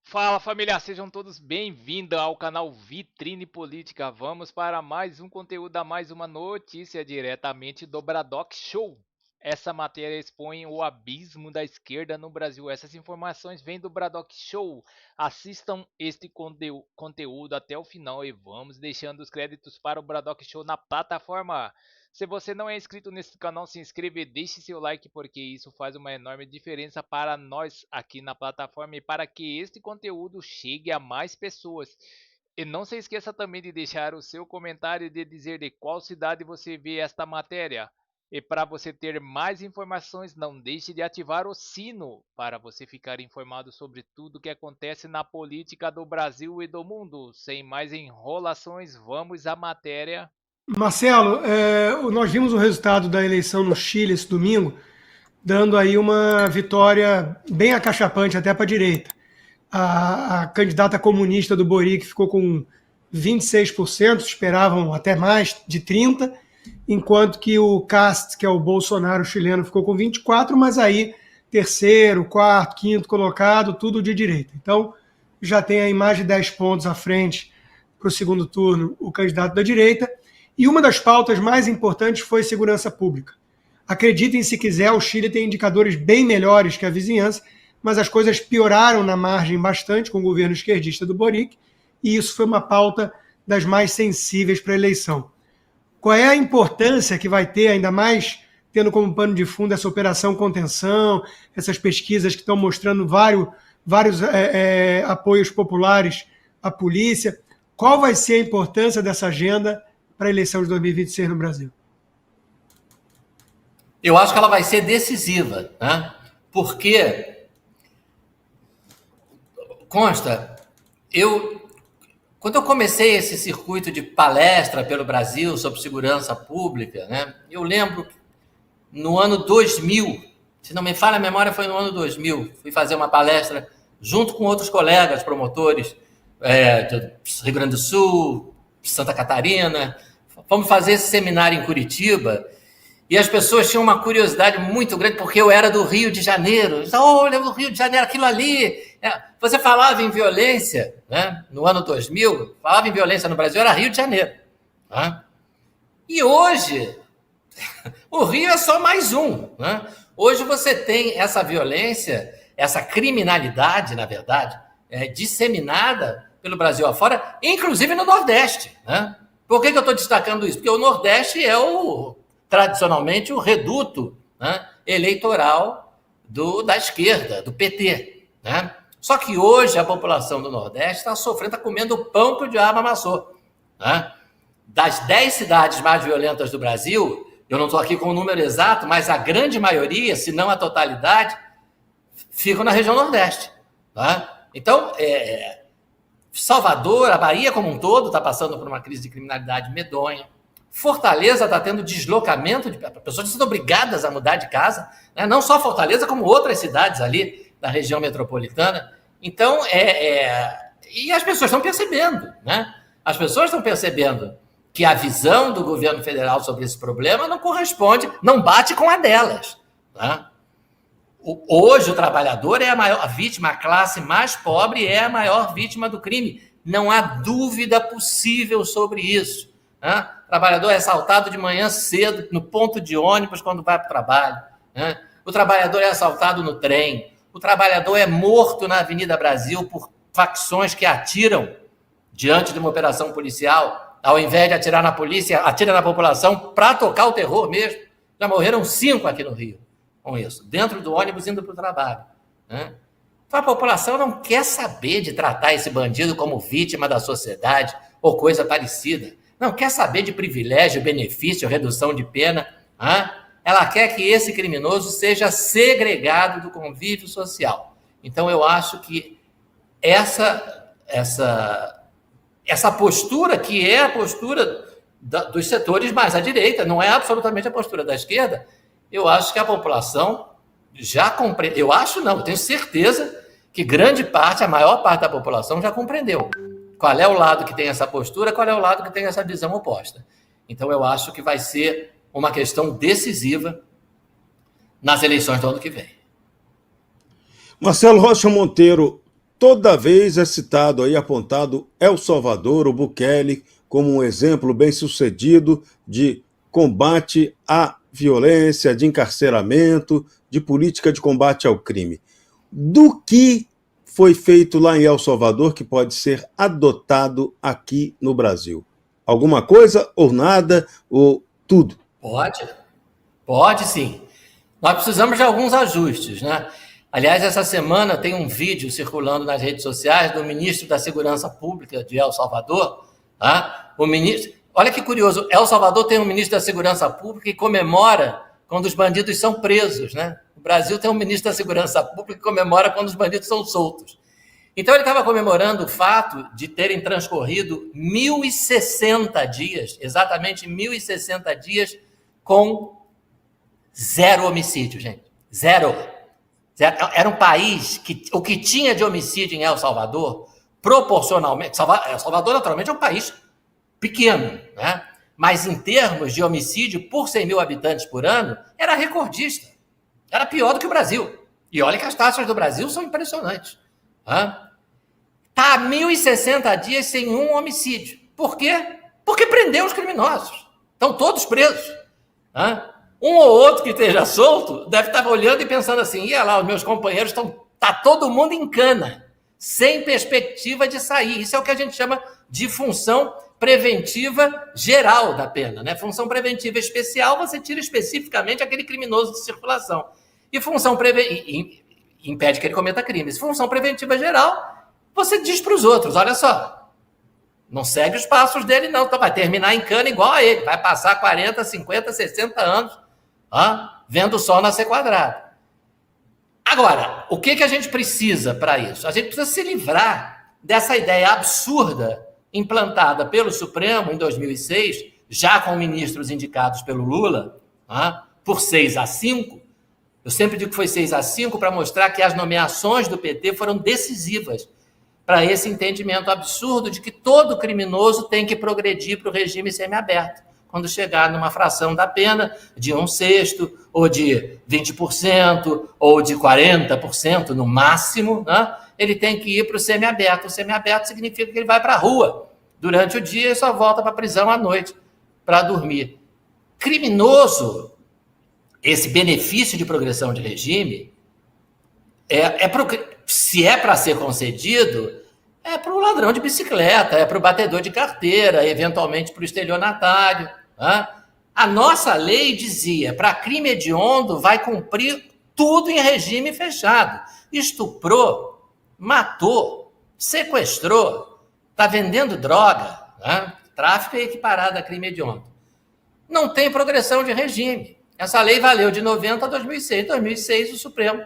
Fala família, sejam todos bem-vindos ao canal Vitrine Política. Vamos para mais um conteúdo, mais uma notícia diretamente do Bradock Show. Essa matéria expõe o abismo da esquerda no Brasil. Essas informações vêm do Bradock Show. Assistam este conteúdo até o final e vamos deixando os créditos para o Bradock Show na plataforma. Se você não é inscrito nesse canal, se inscreva e deixe seu like, porque isso faz uma enorme diferença para nós aqui na plataforma e para que este conteúdo chegue a mais pessoas. E não se esqueça também de deixar o seu comentário e de dizer de qual cidade você vê esta matéria. E para você ter mais informações, não deixe de ativar o sino para você ficar informado sobre tudo que acontece na política do Brasil e do mundo. Sem mais enrolações, vamos à matéria. Marcelo, nós vimos o resultado da eleição no Chile esse domingo, dando aí uma vitória bem acachapante até para a direita. A candidata comunista do Boric ficou com 26%, esperavam até mais, de 30%, enquanto que o Cast, que é o Bolsonaro chileno, ficou com 24%, mas aí terceiro, quarto, quinto colocado, tudo de direita. Então já tem aí mais de 10 pontos à frente para o segundo turno o candidato da direita. E uma das pautas mais importantes foi segurança pública. Acreditem se quiser, o Chile tem indicadores bem melhores que a vizinhança, mas as coisas pioraram na margem bastante com o governo esquerdista do Boric, e isso foi uma pauta das mais sensíveis para a eleição. Qual é a importância que vai ter, ainda mais tendo como pano de fundo essa operação contenção, essas pesquisas que estão mostrando vários apoios populares à polícia? Qual vai ser a importância dessa agenda para a eleição de 2026 no Brasil? Eu acho que ela vai ser decisiva, né? Porque, consta, quando eu comecei esse circuito de palestra pelo Brasil sobre segurança pública, né, eu lembro que no ano 2000, se não me falha a memória, foi no ano 2000, fui fazer uma palestra junto com outros colegas promotores do Rio Grande do Sul, Santa Catarina. Fomos fazer esse seminário em Curitiba e as pessoas tinham uma curiosidade muito grande, porque eu era do Rio de Janeiro. Olha, o Rio de Janeiro, aquilo ali. Você falava em violência, né? No ano 2000, falava em violência no Brasil, era Rio de Janeiro. Né? E hoje, o Rio é só mais um. Né? Hoje você tem essa violência, essa criminalidade, na verdade, disseminada pelo Brasil afora, inclusive no Nordeste. Né? Por que eu estou destacando isso? Porque o Nordeste é tradicionalmente o reduto, né, eleitoral da esquerda, do PT. Né? Só que hoje a população do Nordeste está sofrendo, está comendo o pão que o diabo amassou. Né? Das 10 cidades mais violentas do Brasil, eu não estou aqui com o número exato, mas a grande maioria, se não a totalidade, ficam na região Nordeste. Né? Então, Salvador, a Bahia como um todo, está passando por uma crise de criminalidade medonha. Fortaleza está tendo deslocamento, as pessoas sendo obrigadas a mudar de casa, né? Não só Fortaleza, como outras cidades ali da região metropolitana. Então, e as pessoas estão percebendo, né? As pessoas estão percebendo que a visão do governo federal sobre esse problema não corresponde, não bate com a delas. Né? Hoje o trabalhador é a maior vítima, a classe mais pobre é a maior vítima do crime. Não há dúvida possível sobre isso. Né? O trabalhador é assaltado de manhã cedo, no ponto de ônibus, quando vai para o trabalho. Né? O trabalhador é assaltado no trem. O trabalhador é morto na Avenida Brasil por facções que atiram diante de uma operação policial. Ao invés de atirar na polícia, atira na população para tocar o terror mesmo. Já morreram 5 aqui no Rio com isso, dentro do ônibus indo para o trabalho. Né? Então a população não quer saber de tratar esse bandido como vítima da sociedade ou coisa parecida. Não quer saber de privilégio, benefício, redução de pena. Hein? Ela quer que esse criminoso seja segregado do convívio social. Então eu acho que essa postura, que é a postura dos setores mais à direita, não é absolutamente a postura da esquerda, eu acho que a população já compreendeu. Eu acho não, eu tenho certeza que grande parte, a maior parte da população já compreendeu qual é o lado que tem essa postura, qual é o lado que tem essa visão oposta. Então eu acho que vai ser uma questão decisiva nas eleições do ano que vem. Marcelo Rocha Monteiro, toda vez é citado aí, apontado El Salvador, o Bukele, como um exemplo bem-sucedido de combate à violência, de encarceramento, de política de combate ao crime. Do que foi feito lá em El Salvador que pode ser adotado aqui no Brasil? Alguma coisa ou nada ou tudo? Pode sim. Nós precisamos de alguns ajustes, né? Aliás, essa semana tem um vídeo circulando nas redes sociais do ministro da Segurança Pública de El Salvador. Tá? O ministro, olha que curioso, El Salvador tem um ministro da Segurança Pública que comemora quando os bandidos são presos, né? O Brasil tem um ministro da Segurança Pública que comemora quando os bandidos são soltos. Então ele estava comemorando o fato de terem transcorrido 1.060 dias, exatamente 1.060 dias, com 0 homicídio, gente. Zero. Era um país que o que tinha de homicídio em El Salvador, proporcionalmente... El Salvador, naturalmente, é um país pequeno, né? Mas em termos de homicídio por 100 mil habitantes por ano, era recordista. Era pior do que o Brasil. E olha que as taxas do Brasil são impressionantes. Está há 1.060 dias sem um homicídio. Por quê? Porque prendeu os criminosos. Estão todos presos. Um ou outro que esteja solto deve estar olhando e pensando assim, ia lá, os meus companheiros tá todo mundo em cana, sem perspectiva de sair. Isso é o que a gente chama de função preventiva geral da pena, né? Função preventiva especial, você tira especificamente aquele criminoso de circulação. E função impede que ele cometa crimes. Função preventiva geral, você diz para os outros, olha só, não segue os passos dele não, então vai terminar em cana igual a ele, vai passar 40, 50, 60 anos vendo o sol nascer quadrado. Agora, o que a gente precisa para isso? A gente precisa se livrar dessa ideia absurda implantada pelo Supremo em 2006, já com ministros indicados pelo Lula, por 6-5. Eu sempre digo que foi 6-5 para mostrar que as nomeações do PT foram decisivas para esse entendimento absurdo de que todo criminoso tem que progredir para o regime semiaberto. Quando chegar numa fração da pena de 1/6, ou de 20%, ou de 40% no máximo, né? Ele tem que ir para o semiaberto. O semiaberto significa que ele vai para a rua durante o dia e só volta para a prisão à noite para dormir. Criminoso, esse benefício de progressão de regime, se é para ser concedido, é para o ladrão de bicicleta, é para o batedor de carteira, eventualmente para o estelionatário. A nossa lei dizia, para crime hediondo, vai cumprir tudo em regime fechado. Estuprou, matou, sequestrou, está vendendo droga, tráfico é equiparado a crime hediondo. Não tem progressão de regime. Essa lei valeu de 90 a 2006. Em 2006, o Supremo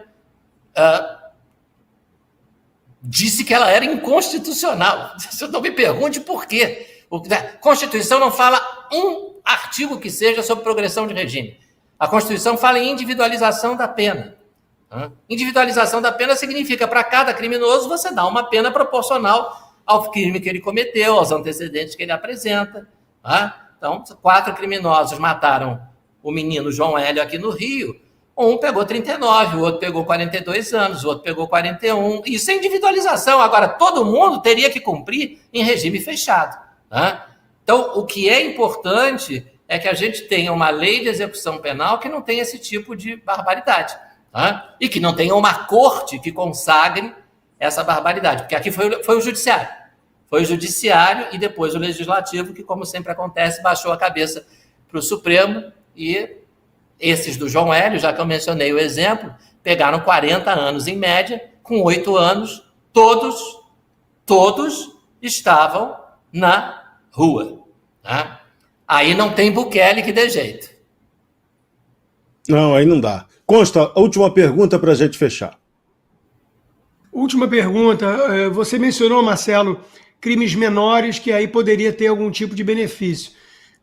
disse que ela era inconstitucional. Você não me pergunte por quê. A Constituição não fala um artigo que seja sobre progressão de regime. A Constituição fala em individualização da pena. Individualização da pena significa, para cada criminoso, você dá uma pena proporcional ao crime que ele cometeu, aos antecedentes que ele apresenta. Então, 4 criminosos mataram o menino João Hélio aqui no Rio. Um pegou 39, o outro pegou 42 anos, o outro pegou 41. Isso é individualização. Agora, todo mundo teria que cumprir em regime fechado. Então, o que é importante é que a gente tenha uma lei de execução penal que não tenha esse tipo de barbaridade. E que não tenha uma corte que consagre essa barbaridade. Porque aqui foi o judiciário. Foi o judiciário e depois o legislativo, que, como sempre acontece, baixou a cabeça para o Supremo. E esses do João Hélio, já que eu mencionei o exemplo, pegaram 40 anos em média, com 8 anos, todos estavam na rua. Aí não tem Bukele que dê jeito. Não, aí não dá. Consta, a última pergunta para a gente fechar. Última pergunta. Você mencionou, Marcelo, crimes menores que aí poderia ter algum tipo de benefício.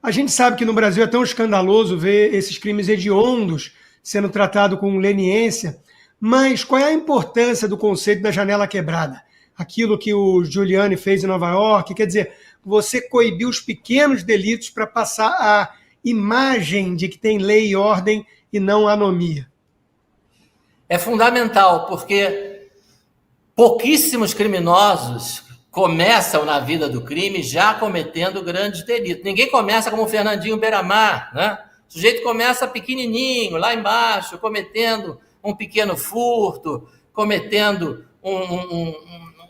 A gente sabe que no Brasil é tão escandaloso ver esses crimes hediondos sendo tratados com leniência, mas qual é a importância do conceito da janela quebrada? Aquilo que o Giuliani fez em Nova York, quer dizer, você coibir os pequenos delitos para passar a imagem de que tem lei e ordem e não anomia. É fundamental, porque pouquíssimos criminosos começam na vida do crime já cometendo grandes delitos. Ninguém começa como o Fernandinho Beiramar, né? O sujeito começa pequenininho, lá embaixo, cometendo um pequeno furto, cometendo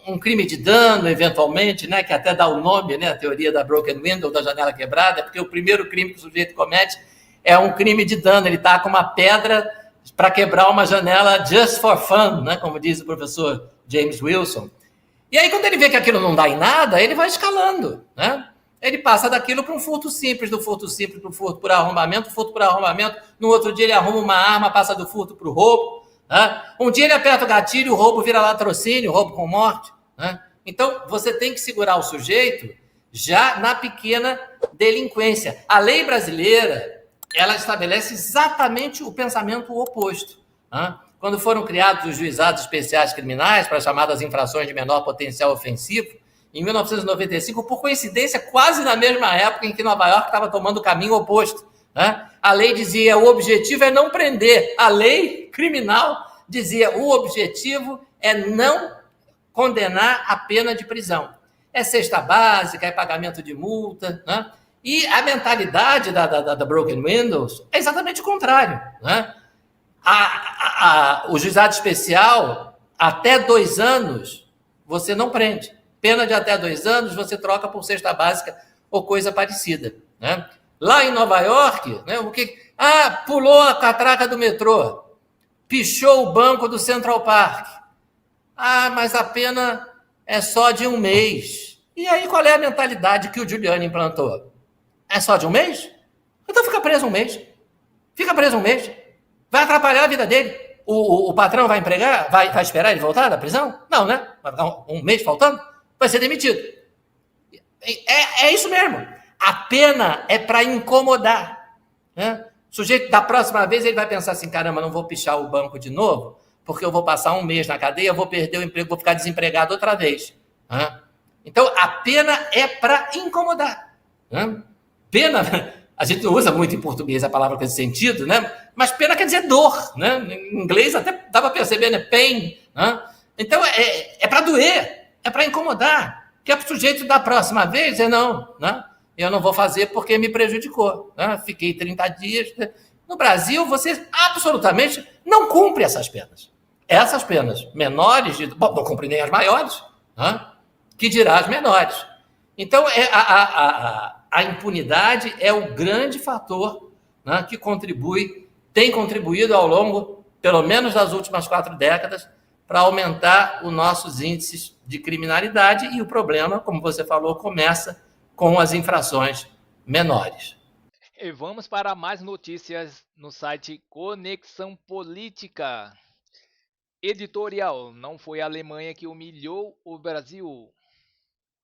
um crime de dano, eventualmente, né, que até dá o nome, né, a teoria da broken window, da janela quebrada, porque o primeiro crime que o sujeito comete é um crime de dano. Ele está com uma pedra para quebrar uma janela just for fun, né, como diz o professor James Wilson. E aí, quando ele vê que aquilo não dá em nada, ele vai escalando, né? Ele passa daquilo para um furto simples, do furto simples para o furto por arrombamento, no outro dia ele arruma uma arma, passa do furto para o roubo, né? Um dia ele aperta o gatilho, o roubo vira latrocínio, roubo com morte, né? Então, você tem que segurar o sujeito já na pequena delinquência. A lei brasileira, ela estabelece exatamente o pensamento oposto, né? Quando foram criados os juizados especiais criminais para as chamadas infrações de menor potencial ofensivo, em 1995, por coincidência, quase na mesma época em que Nova York estava tomando o caminho oposto, né? A lei dizia, o objetivo é não prender. A lei criminal dizia, o objetivo é não condenar a pena de prisão. É cesta básica, é pagamento de multa, né? E a mentalidade da Broken Windows é exatamente o contrário, né? O juizado especial, até 2 anos, você não prende. Pena de até 2 anos, você troca por cesta básica ou coisa parecida, né? Lá em Nova York, né, pulou a catraca do metrô, pichou o banco do Central Park. Mas a pena é só de 1 mês. E aí, qual é a mentalidade que o Giuliani implantou? É só de 1 mês? Então fica preso 1 mês. Fica preso 1 mês. Vai atrapalhar a vida dele. O patrão vai empregar? Vai esperar ele voltar da prisão? Não, né? Vai ficar 1 mês faltando? Vai ser demitido. É isso mesmo. A pena é para incomodar, né? O sujeito, da próxima vez, ele vai pensar assim, caramba, não vou pichar o banco de novo, porque eu vou passar 1 mês na cadeia, vou perder o emprego, vou ficar desempregado outra vez, né? Então, a pena é para incomodar, né? Pena, a gente não usa muito em português a palavra com esse sentido, né? Mas pena quer dizer dor, né? Em inglês até dá para perceber, né? Pain, né? Então, é para doer, é para incomodar, que é para o sujeito da próxima vez dizer não, né? Eu não vou fazer porque me prejudicou, né? Fiquei 30 dias. No Brasil, você absolutamente não cumpre essas penas. Essas penas menores, não cumpre nem as maiores, né? Que dirá as menores. Então, a impunidade é o grande fator, né, que tem contribuído ao longo, pelo menos das últimas 4 décadas, para aumentar os nossos índices de criminalidade, e o problema, como você falou, começa com as infrações menores. E vamos para mais notícias no site Conexão Política. Editorial: não foi a Alemanha que humilhou o Brasil.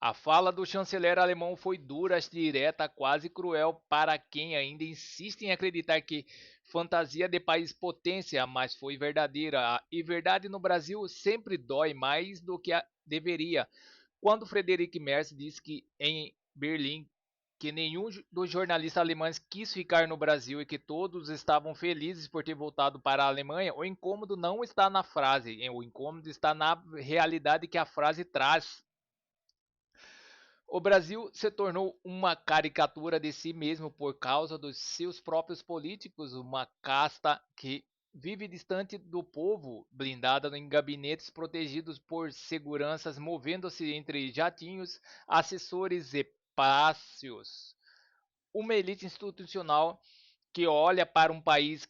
A fala do chanceler alemão foi dura, direta, quase cruel para quem ainda insiste em acreditar que fantasia de país potência, mas foi verdadeira. E verdade no Brasil sempre dói mais do que deveria. Quando Friedrich Merz disse que em Berlim que nenhum dos jornalistas alemães quis ficar no Brasil e que todos estavam felizes por ter voltado para a Alemanha, o incômodo não está na frase, o incômodo está na realidade que a frase traz. O Brasil se tornou uma caricatura de si mesmo por causa dos seus próprios políticos, uma casta que vive distante do povo, blindada em gabinetes protegidos por seguranças, movendo-se entre jatinhos, assessores e palácios. Uma elite institucional que olha para um país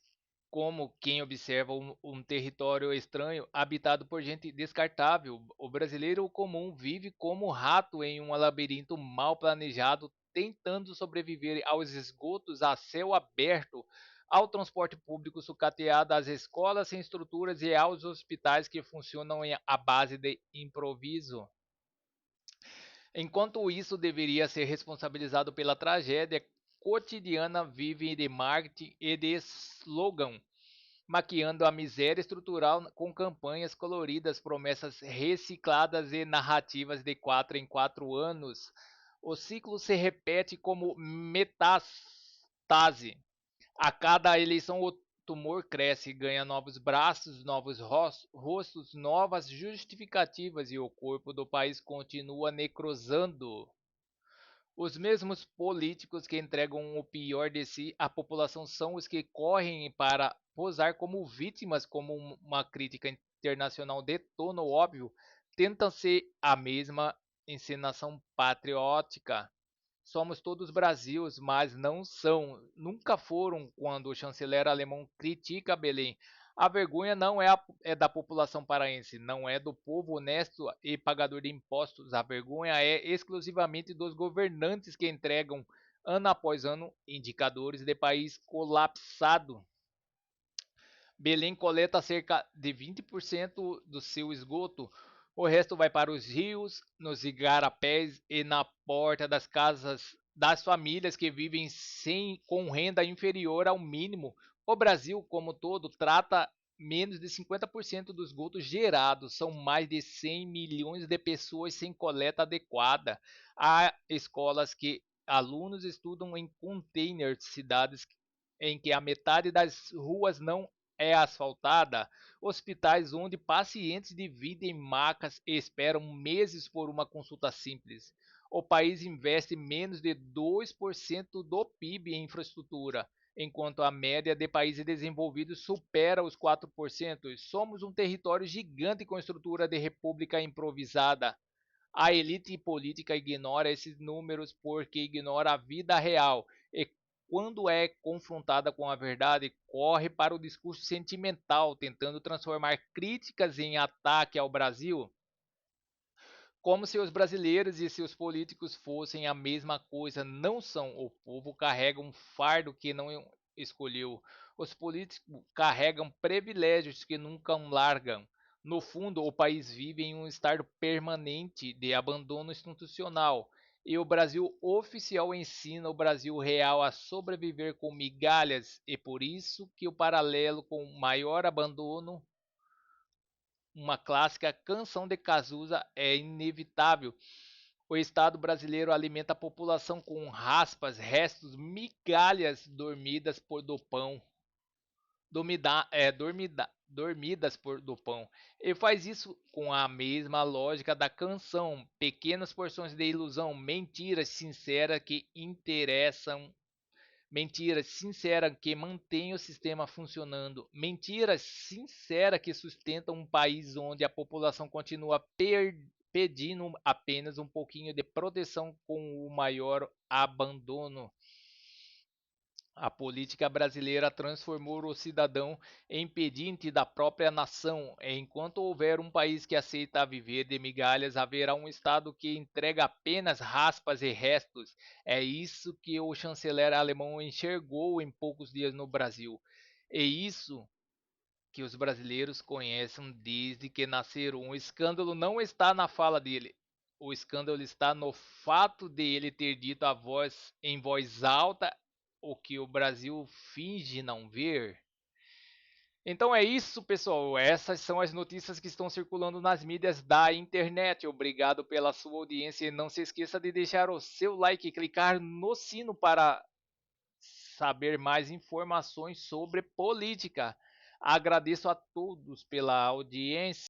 como quem observa um território estranho habitado por gente descartável. O brasileiro comum vive como rato em um labirinto mal planejado, tentando sobreviver aos esgotos a céu aberto, ao transporte público sucateado, às escolas sem estruturas e aos hospitais que funcionam à base de improviso. Enquanto isso deveria ser responsabilizado pela tragédia cotidiana, vive de marketing e de slogan, maquiando a miséria estrutural com campanhas coloridas, promessas recicladas e narrativas de 4 em 4 anos. O ciclo se repete como metástase. A cada eleição, tumor cresce e ganha novos braços, novos rostos, novas justificativas e o corpo do país continua necrosando. Os mesmos políticos que entregam o pior de si à população são os que correm para posar como vítimas, como uma crítica internacional detona o óbvio, tentam ser a mesma encenação patriótica. Somos todos Brasileiros, mas não são, nunca foram quando o chanceler alemão critica Belém. A vergonha não é da população paraense, não é do povo honesto e pagador de impostos. A vergonha é exclusivamente dos governantes que entregam, ano após ano, indicadores de país colapsado. Belém coleta cerca de 20% do seu esgoto. O resto vai para os rios, nos igarapés e na porta das casas das famílias que vivem com renda inferior ao mínimo. O Brasil, como todo, trata menos de 50% dos esgotos gerados. São mais de 100 milhões de pessoas sem coleta adequada. Há escolas que alunos estudam em containers, cidades em que a metade das ruas não é asfaltada, hospitais onde pacientes dividem macas e esperam meses por uma consulta simples. O país investe menos de 2% do PIB em infraestrutura, enquanto a média de países desenvolvidos supera os 4%. Somos um território gigante com estrutura de república improvisada. A elite política ignora esses números porque ignora a vida real e, quando é confrontada com a verdade, corre para o discurso sentimental, tentando transformar críticas em ataque ao Brasil, como se os brasileiros e seus políticos fossem a mesma coisa. Não são. O povo carrega um fardo que não escolheu. Os políticos carregam privilégios que nunca largam. No fundo, o país vive em um estado permanente de abandono institucional. E o Brasil oficial ensina o Brasil real a sobreviver com migalhas. E por isso que o paralelo com o maior abandono, uma clássica canção de Cazuza, é inevitável. O Estado brasileiro alimenta a população com raspas, restos, migalhas dormidas por do pão, dormidas por do pão. E faz isso com a mesma lógica da canção, pequenas porções de ilusão, mentiras sinceras que interessam. Mentiras sinceras que mantêm o sistema funcionando. Mentiras sinceras que sustentam um país onde a população continua pedindo apenas um pouquinho de proteção com o maior abandono. A política brasileira transformou o cidadão em pedinte da própria nação. Enquanto houver um país que aceita viver de migalhas, haverá um Estado que entrega apenas raspas e restos. É isso que o chanceler alemão enxergou em poucos dias no Brasil. É isso que os brasileiros conhecem desde que nasceram. O escândalo não está na fala dele. O escândalo está no fato de ele ter dito em voz alta o que o Brasil finge não ver. Então é isso, pessoal. Essas são as notícias que estão circulando nas mídias da internet. Obrigado pela sua audiência e não se esqueça de deixar o seu like e clicar no sino para saber mais informações sobre política. Agradeço a todos pela audiência.